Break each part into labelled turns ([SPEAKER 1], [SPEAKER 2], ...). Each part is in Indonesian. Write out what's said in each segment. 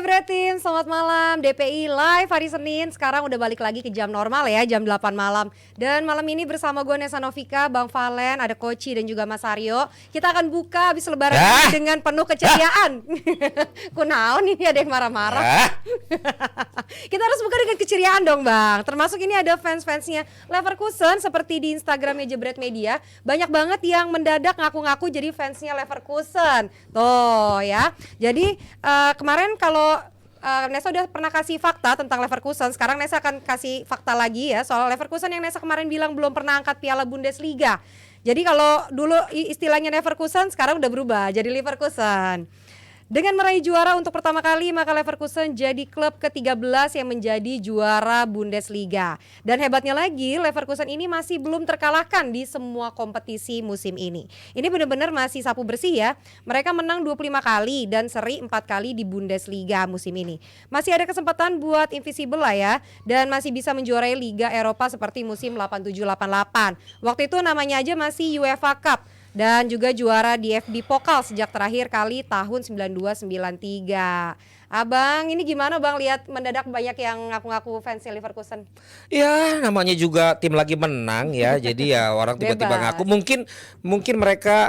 [SPEAKER 1] Jebretin, selamat malam. DPI live hari Senin. Sekarang udah balik lagi ke jam normal ya, jam 8 malam. Dan malam ini bersama gue Nesa Novika, Bang Valen, ada Koci dan juga Mas Aryo. Kita akan buka habis lebaran ini dengan penuh keceriaan. Kunaon ini ada yang marah-marah. Kita harus buka dengan keceriaan dong Bang. Termasuk ini ada fans-fansnya Leverkusen seperti di Instagramnya Jebret Media. Banyak banget yang mendadak ngaku-ngaku jadi fansnya Leverkusen. Tuh ya. Jadi kemarin kalau Nesa udah pernah kasih fakta tentang Leverkusen, sekarang Nesa akan kasih fakta lagi ya soal Leverkusen yang Nesa kemarin bilang belum pernah angkat Piala Bundesliga. Jadi kalau dulu istilahnya Leverkusen, sekarang udah berubah jadi Leverkusen. Dengan meraih juara untuk pertama kali, maka Leverkusen jadi klub ke-13 yang menjadi juara Bundesliga. Dan hebatnya lagi, Leverkusen ini masih belum terkalahkan di semua kompetisi musim ini. Ini benar-benar masih sapu bersih ya. Mereka menang 25 kali dan seri 4 kali di Bundesliga musim ini. Masih ada kesempatan buat invisible lah ya. Dan masih bisa menjuarai Liga Eropa seperti musim 87-88. Waktu itu namanya aja masih UEFA Cup. Dan juga juara di DFB Pokal sejak terakhir kali tahun 92-93. Abang, ini gimana Bang lihat mendadak banyak yang ngaku-ngaku fans Leverkusen?
[SPEAKER 2] Ya namanya juga tim lagi menang ya. Jadi ya orang tiba-tiba ngaku. Mungkin mereka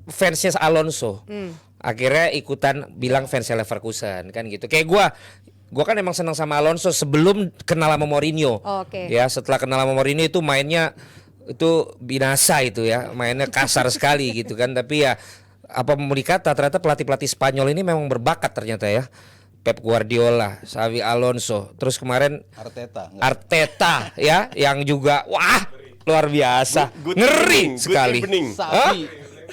[SPEAKER 2] fansnya Alonso. Akhirnya ikutan bilang fansnya Leverkusen kan gitu. Kayak gua kan emang senang sama Alonso sebelum kenal sama Mourinho. Ya setelah kenal sama Mourinho itu mainnya itu binasa itu ya, mainnya kasar sekali gitu kan. Tapi ya apa mau dikata, ternyata pelatih-pelatih Spanyol ini memang berbakat ternyata ya. Pep Guardiola, Xavi Alonso, terus kemarin Arteta ya, yang juga wah luar biasa, ngeri sekali.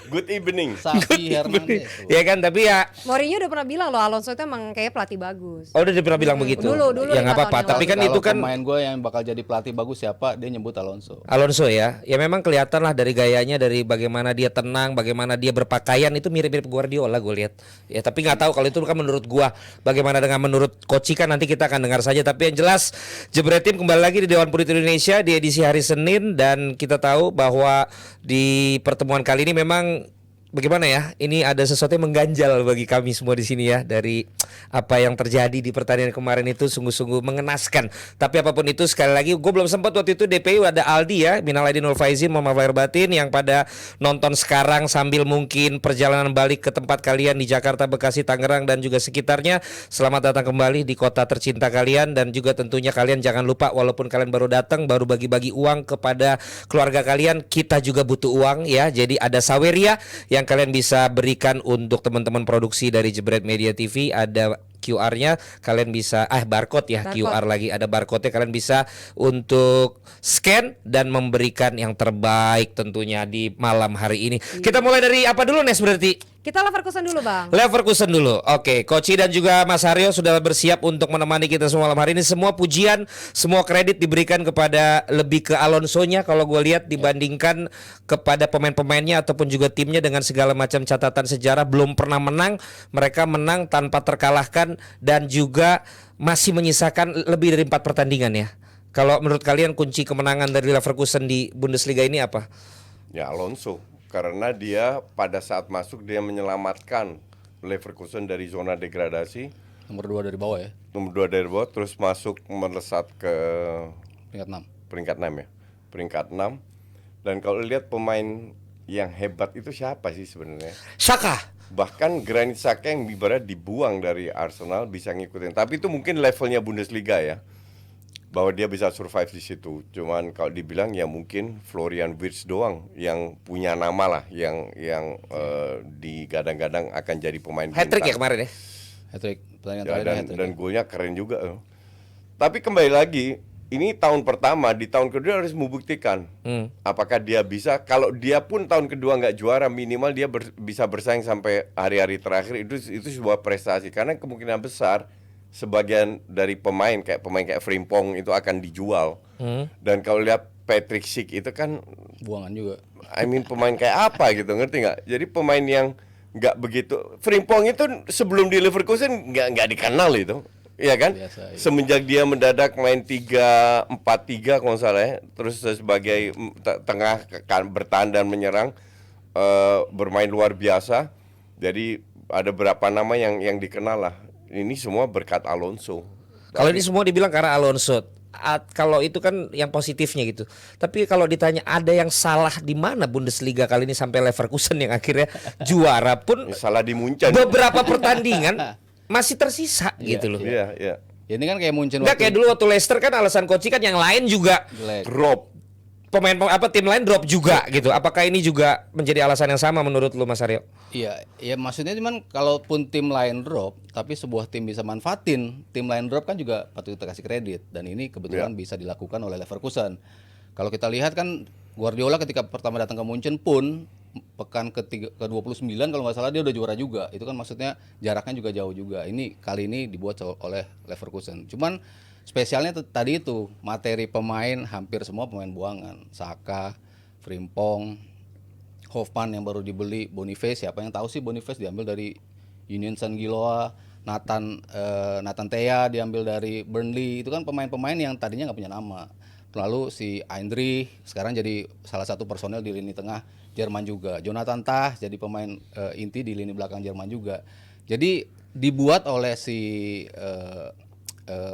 [SPEAKER 3] Good evening.
[SPEAKER 4] Safi Hernandez.
[SPEAKER 2] Ya kan, tapi ya
[SPEAKER 1] Mourinho udah pernah bilang loh Alonso itu emang kayak pelatih bagus.
[SPEAKER 2] Oh, udah pernah bilang begitu.
[SPEAKER 1] Dulu
[SPEAKER 2] ya nggak apa-apa. Tapi kan itu kan
[SPEAKER 4] pemain gue yang bakal jadi pelatih bagus siapa, dia nyebut Alonso.
[SPEAKER 2] Alonso ya. Ya memang kelihatan lah dari gayanya, dari bagaimana dia tenang, bagaimana dia berpakaian itu mirip-mirip Guardiola gue lihat. Ya tapi nggak tahu kalau itu kan menurut gua. Bagaimana dengan menurut Koci kan nanti kita akan dengar saja. Tapi yang jelas Jebretin kembali lagi di Dewan Politik Indonesia di edisi hari Senin, dan kita tahu bahwa di pertemuan kali ini memang bagaimana ya, ini ada sesuatu yang mengganjal bagi kami semua di sini ya. Dari apa yang terjadi di pertandingan kemarin itu sungguh-sungguh mengenaskan. Tapi apapun itu, sekali lagi gue belum sempat waktu itu DPI ada Aldi ya, minal aidin wal faizin, mohon maaf lahir batin, yang pada nonton sekarang sambil mungkin perjalanan balik ke tempat kalian di Jakarta, Bekasi, Tangerang dan juga sekitarnya. Selamat datang kembali di kota tercinta kalian, dan juga tentunya kalian jangan lupa, walaupun kalian baru datang, baru bagi-bagi uang kepada keluarga kalian, kita juga butuh uang ya. Jadi ada Saweria yang kalian bisa berikan untuk teman-teman produksi dari Jebret Media TV. Ada QR-nya, kalian bisa barcode ya, QR lagi ada barcode-nya, kalian bisa untuk scan dan memberikan yang terbaik tentunya di malam hari ini. Kita mulai dari apa dulu Nes berarti?
[SPEAKER 1] Kita Leverkusen dulu Bang.
[SPEAKER 2] Leverkusen dulu. Oke, Koci dan juga Mas Aryo sudah bersiap untuk menemani kita semua malam hari ini. Semua pujian, semua kredit diberikan kepada lebih ke Alonso-nya kalau gue lihat dibandingkan kepada pemain-pemainnya ataupun juga timnya. Dengan segala macam catatan sejarah, belum pernah menang. Mereka menang tanpa terkalahkan dan juga masih menyisakan lebih dari 4 pertandingan ya. Kalau menurut kalian kunci kemenangan dari Leverkusen di Bundesliga ini apa?
[SPEAKER 3] Ya Alonso, karena dia pada saat masuk dia menyelamatkan Leverkusen dari zona degradasi.
[SPEAKER 4] Nomor 2 dari bawah ya.
[SPEAKER 3] Nomor 2 dari bawah, terus masuk melesat ke
[SPEAKER 4] peringkat 6
[SPEAKER 3] ya. Peringkat 6. Dan kalau lihat pemain yang hebat itu siapa sih sebenarnya?
[SPEAKER 2] Saka.
[SPEAKER 3] Bahkan Granit Xhaka yang ibarat dibuang dari Arsenal bisa ngikutin. Tapi itu mungkin levelnya Bundesliga ya, bahwa dia bisa survive di situ. Cuman kalau dibilang ya mungkin Florian Wirtz doang yang punya nama lah, yang digadang-gadang akan jadi pemain bintang.
[SPEAKER 2] Hat-trick ya kemarin ya?
[SPEAKER 4] Hat-trick.
[SPEAKER 3] Dan golnya keren juga. Tapi kembali lagi, ini tahun pertama, di tahun kedua harus membuktikan apakah dia bisa. Kalau dia pun tahun kedua nggak juara, minimal dia bisa bersaing sampai hari-hari terakhir. Itu sebuah prestasi, karena kemungkinan besar sebagian dari pemain kayak Frimpong itu akan dijual. Dan kalau lihat Patrick Schick itu kan
[SPEAKER 4] buangan juga.
[SPEAKER 3] Pemain kayak apa gitu, ngerti nggak? Jadi pemain yang nggak begitu. Frimpong itu sebelum di Leverkusen nggak dikenal itu. Iya kan? Biasa, iya. Semenjak dia mendadak main 3-4-3 kalau nggak salah ya, terus sebagai tengah bertahan dan menyerang, bermain luar biasa. Jadi ada beberapa nama yang dikenal lah. Ini semua berkat Alonso.
[SPEAKER 2] Kalau ini semua dibilang karena Alonso. Kalau itu kan yang positifnya gitu. Tapi kalau ditanya ada yang salah di mana Bundesliga kali ini sampai Leverkusen yang akhirnya juara pun
[SPEAKER 3] Salah di Munchen.
[SPEAKER 2] beberapa pertandingan masih tersisa gitu loh.
[SPEAKER 3] Iya, iya.
[SPEAKER 4] Ya, ini kan kayak Munchen
[SPEAKER 2] Enggak kayak dulu waktu Leicester kan alasan coach kan yang lain juga
[SPEAKER 4] jelek.
[SPEAKER 3] Drop.
[SPEAKER 2] tim lain drop juga gitu. Apakah ini juga menjadi alasan yang sama menurut lu Mas Aryo?
[SPEAKER 4] Iya, ya maksudnya cuman kalaupun tim lain drop, tapi sebuah tim bisa manfaatin tim lain drop kan juga patut kita kasih kredit. Dan ini kebetulan bisa dilakukan oleh Leverkusen. Kalau kita lihat kan Guardiola ketika pertama datang ke Munchen pun pekan ke-29 kalau nggak salah dia udah juara juga. Itu kan maksudnya jaraknya juga jauh juga. Ini kali ini dibuat oleh Leverkusen. Cuman spesialnya tadi itu materi pemain hampir semua pemain buangan. Saka, Frimpong, Hofman yang baru dibeli, Boniface, siapa yang tahu sih Boniface diambil dari Union Saint-Gilloise, Nathan Thea diambil dari Burnley. Itu kan pemain-pemain yang tadinya nggak punya nama. Lalu si Eindrich sekarang jadi salah satu personel di lini tengah Jerman juga. Jonathan Tah jadi pemain inti di lini belakang Jerman juga. Jadi dibuat oleh si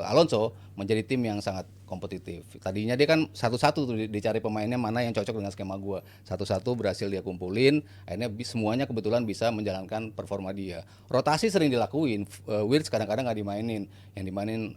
[SPEAKER 4] Alonso menjadi tim yang sangat kompetitif. Tadinya dia kan satu-satu tuh dicari pemainnya mana yang cocok dengan skema gua. Satu-satu berhasil dia kumpulin, akhirnya semuanya kebetulan bisa menjalankan performa dia. Rotasi sering dilakuin, Wirtz kadang-kadang nggak dimainin, yang dimainin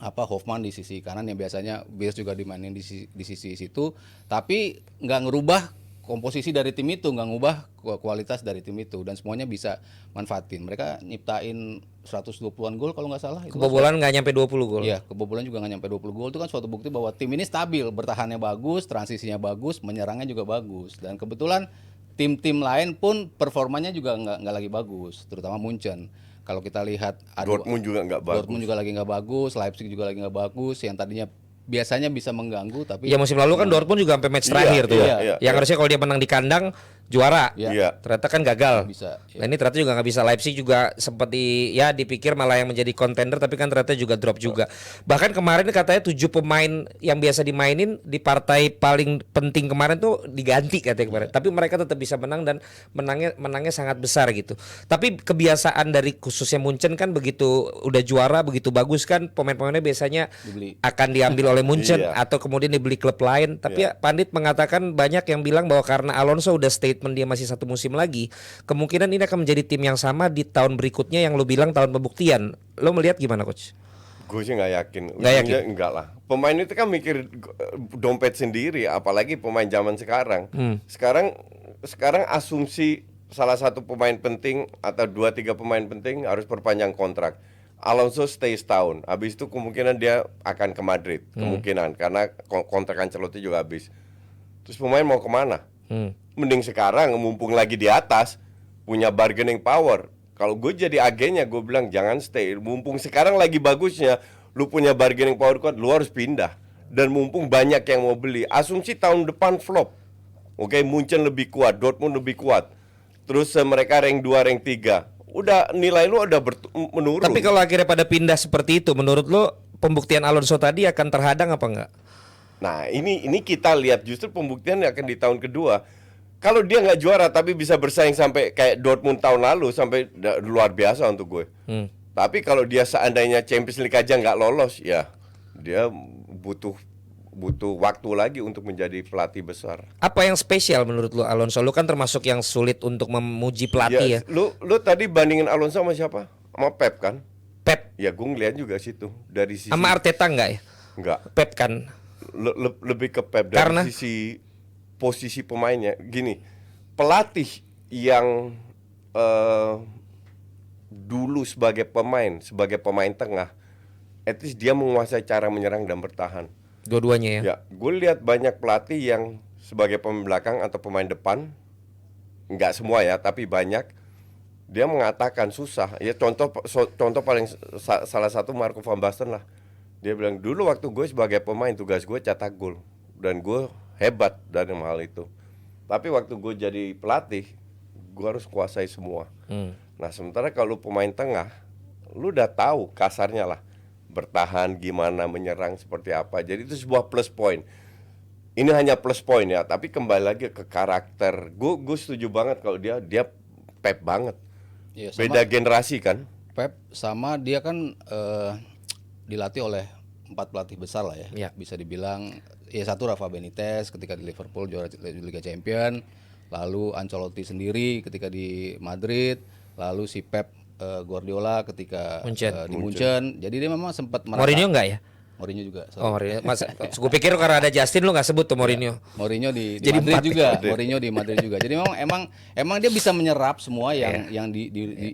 [SPEAKER 4] Hofman di sisi kanan yang biasanya Wirtz juga dimainin di sisi situ, tapi nggak ngerubah komposisi dari tim itu, nggak ngubah kualitas dari tim itu, dan semuanya bisa manfaatin. Mereka nyiptain 120-an gol kalau nggak salah.
[SPEAKER 2] Kebobolan nggak nyampe 20 gol.
[SPEAKER 4] Iya, kebobolan juga nggak nyampe 20 gol. Itu kan suatu bukti bahwa tim ini stabil, bertahannya bagus, transisinya bagus, menyerangnya juga bagus. Dan kebetulan tim-tim lain pun performanya juga nggak lagi bagus, terutama Munchen. Kalau kita lihat
[SPEAKER 3] Dortmund juga nggak bagus.
[SPEAKER 4] Dortmund juga lagi nggak bagus, Leipzig juga lagi nggak bagus. Yang tadinya biasanya bisa mengganggu, tapi
[SPEAKER 2] Ya musim lalu kan Dortmund juga sampai match terakhir tuh.
[SPEAKER 3] iya,
[SPEAKER 2] yang harusnya kalau dia menang di kandang juara.
[SPEAKER 3] Iya.
[SPEAKER 2] Ternyata kan gagal.
[SPEAKER 4] bisa.
[SPEAKER 2] Nah ini ternyata juga nggak bisa. Leipzig juga seperti ya dipikir malah yang menjadi kontender tapi kan ternyata juga drop juga. Bahkan kemarin katanya 7 pemain yang biasa dimainin di partai paling penting kemarin tuh diganti katanya kemarin. Tapi mereka tetap bisa menang dan menangnya sangat besar gitu. Tapi kebiasaan dari khususnya Munchen kan begitu udah juara begitu bagus kan pemain-pemainnya biasanya
[SPEAKER 4] Dibeli.
[SPEAKER 2] akan diambil oleh Munchen
[SPEAKER 3] Iya.
[SPEAKER 2] atau kemudian dibeli klub lain. Tapi ya, Pandit mengatakan banyak yang bilang bahwa karena Alonso udah statement dia masih satu musim lagi, kemungkinan ini akan menjadi tim yang sama di tahun berikutnya yang lo bilang tahun pembuktian. Lo melihat gimana coach?
[SPEAKER 3] Gue sih nggak yakin.
[SPEAKER 2] Nggak yakin?
[SPEAKER 3] Ujungnya enggak lah. Pemain itu kan mikir dompet sendiri, apalagi pemain zaman sekarang. Sekarang asumsi salah satu pemain penting atau 2-3 pemain penting harus perpanjang kontrak. Alonso stay setahun. Habis itu kemungkinan dia akan ke Madrid, kemungkinan karena kontrak Ancelotti juga habis. Terus pemain mau kemana? Mending sekarang mumpung lagi di atas punya bargaining power. Kalau gue jadi agennya gue bilang jangan stay. Mumpung sekarang lagi bagusnya, lu punya bargaining power kuat, lu harus pindah. Dan mumpung banyak yang mau beli. Asumsi tahun depan flop. Oke, Munchen lebih kuat, Dortmund lebih kuat. Terus mereka rank 2, rank 3. Udah nilai lu udah menurun.
[SPEAKER 2] Tapi kalau akhirnya pada pindah seperti itu, menurut lo pembuktian Alonso tadi akan terhadang apa enggak?
[SPEAKER 3] Nah ini kita lihat justru pembuktian akan di tahun kedua. Kalau dia nggak juara tapi bisa bersaing sampai kayak Dortmund tahun lalu sampai luar biasa untuk gue. Tapi kalau dia seandainya Champions League aja nggak lolos, ya dia butuh waktu lagi untuk menjadi pelatih besar.
[SPEAKER 2] Apa yang spesial menurut lo Alonso? Lo kan termasuk yang sulit untuk memuji pelatih ya.
[SPEAKER 3] Lu tadi bandingin Alonso sama siapa? Sama Pep kan?
[SPEAKER 2] Pep
[SPEAKER 3] Ya gue ngeliat juga situ dari sisi.
[SPEAKER 2] sama Arteta enggak ya?
[SPEAKER 3] Enggak.
[SPEAKER 2] Pep kan.
[SPEAKER 3] Lebih ke Pep dari
[SPEAKER 2] Karena?
[SPEAKER 3] sisi posisi pemainnya. Gini, pelatih yang dulu sebagai pemain tengah, at least dia menguasai cara menyerang dan bertahan.
[SPEAKER 2] Dua-duanya ya.
[SPEAKER 3] Ya, gue lihat banyak pelatih yang sebagai pemain belakang atau pemain depan, nggak semua ya, tapi banyak. Dia mengatakan susah. Ya contoh paling salah satu Marco van Basten lah. Dia bilang dulu waktu gue sebagai pemain tugas gue cetak gol dan gue hebat dari hal itu. Tapi waktu gue jadi pelatih, gue harus kuasai semua. Nah sementara kalau pemain tengah, lu udah tahu kasarnya lah bertahan gimana, menyerang seperti apa. Jadi itu sebuah plus point. Ini hanya plus point ya, tapi kembali lagi ke karakter. Gue setuju banget kalau dia Pep banget.
[SPEAKER 4] Iya,
[SPEAKER 3] Beda generasi kan.
[SPEAKER 4] Pep sama dia kan dilatih oleh 4 pelatih besar lah ya.
[SPEAKER 2] Ya.
[SPEAKER 4] Bisa dibilang ya satu Rafa Benitez ketika di Liverpool juara Liga Champion, lalu Ancelotti sendiri ketika di Madrid, lalu si Pep Guardiola ketika
[SPEAKER 2] Munchen.
[SPEAKER 4] di Munchen. Jadi dia memang sempat
[SPEAKER 2] Mourinho enggak ya?
[SPEAKER 4] Mourinho juga.
[SPEAKER 2] Oh, Mourinho. Mas, gue pikir karena ada Justin lu nggak sebut tuh Mourinho.
[SPEAKER 4] Mourinho di
[SPEAKER 2] Jadi
[SPEAKER 4] Madrid
[SPEAKER 2] 4
[SPEAKER 4] juga, Mourinho di Madrid juga. Jadi emang dia bisa menyerap semua yang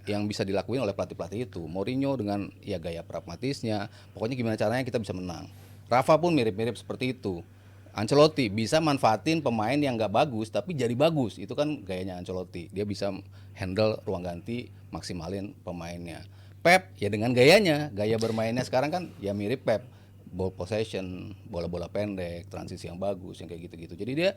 [SPEAKER 4] yang bisa dilakuin oleh pelatih-pelatih itu. Mourinho dengan ya gaya pragmatisnya, pokoknya gimana caranya kita bisa menang. Rafa pun mirip-mirip seperti itu. Ancelotti bisa manfaatin pemain yang nggak bagus tapi jadi bagus. Itu kan gayanya Ancelotti. Dia bisa handle ruang ganti, maksimalin pemainnya. Pep ya dengan gayanya, gaya bermainnya sekarang kan ya mirip Pep. Ball possession, bola-bola pendek, transisi yang bagus, yang kayak gitu-gitu. Jadi dia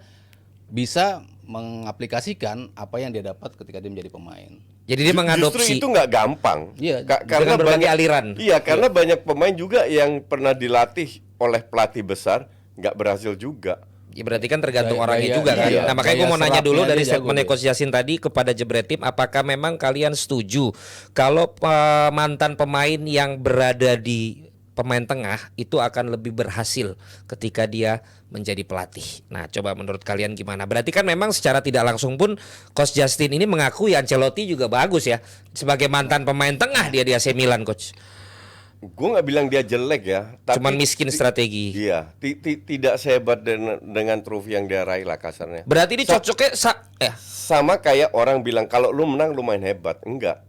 [SPEAKER 4] bisa mengaplikasikan apa yang dia dapat ketika dia menjadi pemain.
[SPEAKER 2] Jadi dia mengadopsi.
[SPEAKER 3] Justru itu nggak gampang.
[SPEAKER 4] Iya,
[SPEAKER 2] dengan berbagai aliran.
[SPEAKER 3] Iya, karena banyak pemain juga yang pernah dilatih oleh pelatih besar nggak berhasil juga.
[SPEAKER 2] Ya berarti kan tergantung
[SPEAKER 4] Gaya-
[SPEAKER 2] orangnya
[SPEAKER 4] gaya-
[SPEAKER 2] juga kan.
[SPEAKER 4] iya,
[SPEAKER 2] Nah makanya gue
[SPEAKER 4] gaya
[SPEAKER 2] mau nanya
[SPEAKER 4] serapnya
[SPEAKER 2] dulu
[SPEAKER 4] dia
[SPEAKER 2] dari
[SPEAKER 4] jago
[SPEAKER 2] statement
[SPEAKER 4] dia.
[SPEAKER 2] Coach Yasin tadi kepada Jebret Tim, apakah memang kalian setuju kalau mantan pemain yang berada di pemain tengah itu akan lebih berhasil ketika dia menjadi pelatih. Nah coba menurut kalian gimana? Berarti kan memang secara tidak langsung pun Coach Justin ini mengakui Ancelotti juga bagus ya. Sebagai mantan pemain tengah dia di AC Milan, Coach.
[SPEAKER 3] Gue nggak bilang dia jelek ya, tapi
[SPEAKER 2] Cuman miskin strategi.
[SPEAKER 3] Iya, tidak sehebat dengan trofi yang dia raih lah kasarnya.
[SPEAKER 2] Berarti ini cocoknya
[SPEAKER 3] Sama kayak orang bilang kalau lu menang lu main hebat, enggak.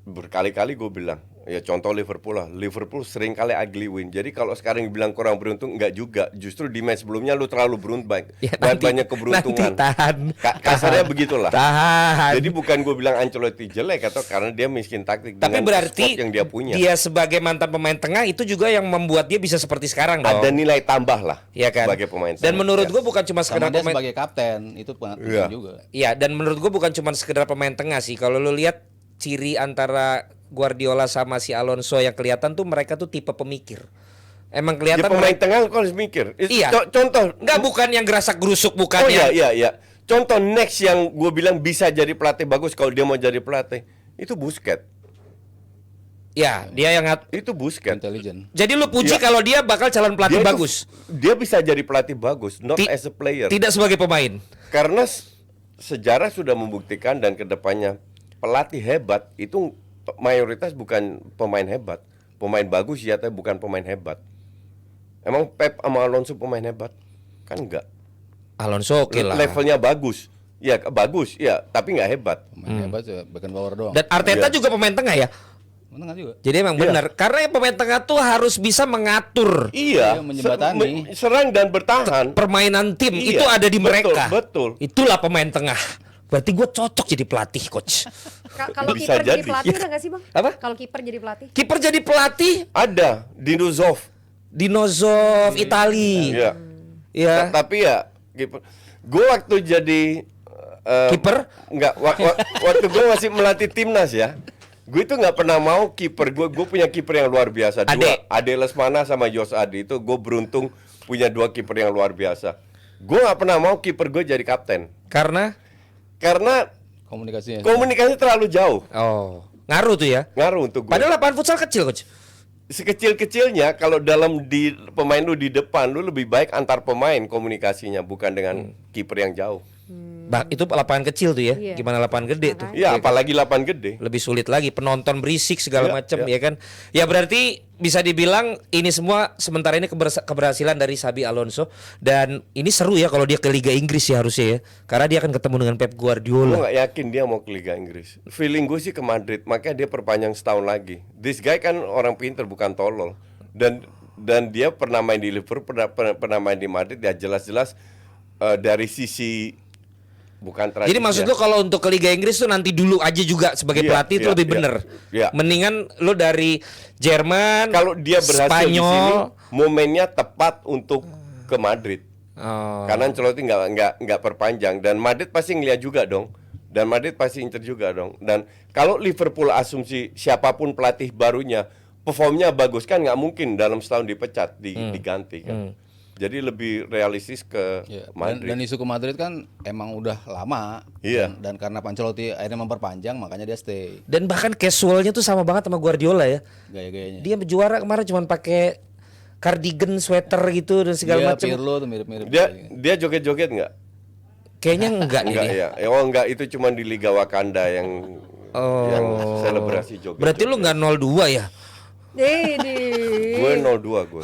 [SPEAKER 3] Berkali-kali gue bilang, ya contoh Liverpool lah. Liverpool sering kali ugly win. Jadi kalau sekarang bilang kurang beruntung, enggak juga. Justru di match sebelumnya lu terlalu beruntung,
[SPEAKER 2] Ya,
[SPEAKER 3] banyak keberuntungan.
[SPEAKER 2] Nanti tahan.
[SPEAKER 3] Kasarnya begitulah.
[SPEAKER 2] Tahan.
[SPEAKER 3] Jadi bukan gue bilang Ancelotti jelek atau karena dia miskin taktik
[SPEAKER 2] Tapi
[SPEAKER 3] dengan
[SPEAKER 2] berarti
[SPEAKER 3] squad yang dia punya.
[SPEAKER 2] dia sebagai mantan pemain tengah itu juga yang membuat dia bisa seperti sekarang dong.
[SPEAKER 3] Ada nilai tambah lah
[SPEAKER 2] Iya kan?
[SPEAKER 3] sebagai pemain.
[SPEAKER 2] Dan menurut
[SPEAKER 3] gue
[SPEAKER 2] gue bukan cuma
[SPEAKER 4] Sama
[SPEAKER 2] sekedar
[SPEAKER 4] dia
[SPEAKER 2] pemain.
[SPEAKER 4] sebagai kapten, itu penting
[SPEAKER 3] Iya.
[SPEAKER 4] juga.
[SPEAKER 2] Iya, dan menurut gue bukan cuma sekedar pemain tengah sih. Kalau lu lihat ciri antara Guardiola sama si Alonso yang kelihatan tuh mereka tuh tipe pemikir. Emang
[SPEAKER 3] dia
[SPEAKER 2] kelihatan
[SPEAKER 3] pemain
[SPEAKER 2] mereka,
[SPEAKER 3] tengah kok harus mikir.
[SPEAKER 2] Iya.
[SPEAKER 3] Contoh
[SPEAKER 2] nggak bukan yang gerasak gerusuk, bukan
[SPEAKER 3] Oh
[SPEAKER 2] yang
[SPEAKER 3] iya. Contoh next yang gue bilang bisa jadi pelatih bagus kalau dia mau jadi pelatih itu Busquets.
[SPEAKER 2] ya dia yang
[SPEAKER 3] Itu Busquets.
[SPEAKER 4] Intelligent.
[SPEAKER 2] jadi lu puji
[SPEAKER 3] Iya.
[SPEAKER 2] kalau dia bakal calon pelatih
[SPEAKER 3] Dia itu-
[SPEAKER 2] bagus,
[SPEAKER 3] Dia bisa jadi pelatih bagus, not
[SPEAKER 2] Ti-
[SPEAKER 3] as a player.
[SPEAKER 2] tidak sebagai pemain.
[SPEAKER 3] Karena sejarah sudah membuktikan dan kedepannya pelatih hebat itu mayoritas bukan pemain hebat. Pemain bagus ya, tapi bukan pemain hebat. Emang Pep sama Alonso pemain hebat? Kan enggak.
[SPEAKER 2] Alonso oke lah.
[SPEAKER 3] Levelnya bagus. Ya bagus, ya, tapi nggak hebat.
[SPEAKER 4] Pemain hebat ya, Beckenbauer doang.
[SPEAKER 2] Dan Arteta
[SPEAKER 3] Iya.
[SPEAKER 2] juga pemain tengah ya.
[SPEAKER 4] Menengah juga.
[SPEAKER 2] Jadi emang
[SPEAKER 3] Iya.
[SPEAKER 2] benar. Karena yang pemain tengah tuh harus bisa mengatur
[SPEAKER 3] Iya,
[SPEAKER 4] Iya, menjembatani.
[SPEAKER 3] serang dan bertahan.
[SPEAKER 2] permainan tim.
[SPEAKER 3] Iya,
[SPEAKER 2] Itu ada di
[SPEAKER 3] betul,
[SPEAKER 2] mereka.
[SPEAKER 3] betul.
[SPEAKER 2] Itulah pemain tengah. Berarti gue cocok jadi pelatih, coach.
[SPEAKER 1] Kalau
[SPEAKER 3] Bisa
[SPEAKER 1] kiper jadi
[SPEAKER 3] jadi.
[SPEAKER 1] pelatih ada nggak sih bang?
[SPEAKER 2] Apa?
[SPEAKER 1] Kalau kiper jadi pelatih?
[SPEAKER 2] Kiper jadi pelatih
[SPEAKER 3] Ada Dinozov.
[SPEAKER 2] Dinozov Itali.
[SPEAKER 3] Iya.
[SPEAKER 2] Ya.
[SPEAKER 3] Tapi ya, gue waktu jadi
[SPEAKER 2] Kiper?
[SPEAKER 3] Enggak, waktu gue masih melatih timnas ya. Gue itu nggak pernah mau kiper gue punya kiper yang luar biasa
[SPEAKER 2] Ade.
[SPEAKER 3] Ade Lesmana sama Yos Adi itu gue beruntung punya 2 kiper yang luar biasa. Gue nggak pernah mau kiper gue jadi kapten
[SPEAKER 2] Karena
[SPEAKER 3] karena
[SPEAKER 4] Komunikasinya.
[SPEAKER 3] komunikasi terlalu jauh,
[SPEAKER 2] ngaruh tuh ya.
[SPEAKER 3] ngaruh untuk gue.
[SPEAKER 2] Padahal lapangan futsal kecil, coach.
[SPEAKER 3] Sekecil-kecilnya kalau dalam di pemain lu di depan lu lebih baik antar pemain komunikasinya bukan dengan kiper yang jauh.
[SPEAKER 2] Itu lapangan kecil tuh ya.
[SPEAKER 1] Iya.
[SPEAKER 2] Gimana lapangan gede tuh?
[SPEAKER 3] Ya apalagi lapangan gede.
[SPEAKER 2] Lebih sulit lagi, penonton berisik segala
[SPEAKER 3] Iya,
[SPEAKER 2] macam
[SPEAKER 3] iya.
[SPEAKER 2] ya kan. Ya berarti bisa dibilang ini semua sementara ini keberhasilan dari Xabi Alonso, dan ini seru ya kalau dia ke Liga Inggris ya harusnya ya. Karena dia akan ketemu dengan Pep
[SPEAKER 3] Gue
[SPEAKER 2] Guardiola.
[SPEAKER 3] nggak yakin dia mau ke Liga Inggris. Feeling gue sih ke Madrid, makanya dia perpanjang setahun lagi. This guy kan orang pinter bukan tolol. Dan dia pernah main di Liverpool, pernah main di Madrid. Ya jelas-jelas dari sisi bukan tradisi.
[SPEAKER 2] Jadi maksud lu kalau untuk ke Liga Inggris tuh nanti dulu aja juga sebagai
[SPEAKER 3] Iya,
[SPEAKER 2] pelatih itu
[SPEAKER 3] iya,
[SPEAKER 2] lebih
[SPEAKER 3] iya.
[SPEAKER 2] bener.
[SPEAKER 3] Iya.
[SPEAKER 2] Mendingan lu dari Jerman,
[SPEAKER 3] kalau dia berhasil di sini,
[SPEAKER 2] Spanyol.
[SPEAKER 3] momennya tepat untuk ke Madrid.
[SPEAKER 2] Oh.
[SPEAKER 3] Karena Ancelotti nggak perpanjang dan Madrid pasti ngeliat juga dong. Dan Madrid pasti incer juga dong. Dan kalau Liverpool asumsi siapapun pelatih barunya performnya bagus kan nggak mungkin dalam setahun dipecat diganti kan. Jadi lebih realistis ke
[SPEAKER 4] Ya,
[SPEAKER 3] Madrid.
[SPEAKER 4] dan isu ke Madrid kan emang udah lama.
[SPEAKER 3] Iya.
[SPEAKER 4] Dan karena Ancelotti akhirnya memperpanjang, makanya dia stay
[SPEAKER 2] Dan bahkan casualnya tuh sama banget sama Guardiola ya.
[SPEAKER 4] gaya-gayanya.
[SPEAKER 2] Dia juara kemarin cuma pakai cardigan, sweater gitu dan segala
[SPEAKER 4] Dia
[SPEAKER 2] macam.
[SPEAKER 4] Pirlo tuh mirip-mirip.
[SPEAKER 3] Dia joget-joget nggak?
[SPEAKER 2] Kayaknya enggak nih
[SPEAKER 3] Enggak
[SPEAKER 2] dia.
[SPEAKER 3] ya. Oh enggak, itu cuma di Liga Wakanda yang selebrasi joget.
[SPEAKER 2] Berarti lu nggak 02 ya?
[SPEAKER 1] Ini.
[SPEAKER 3] Gue 02 gue.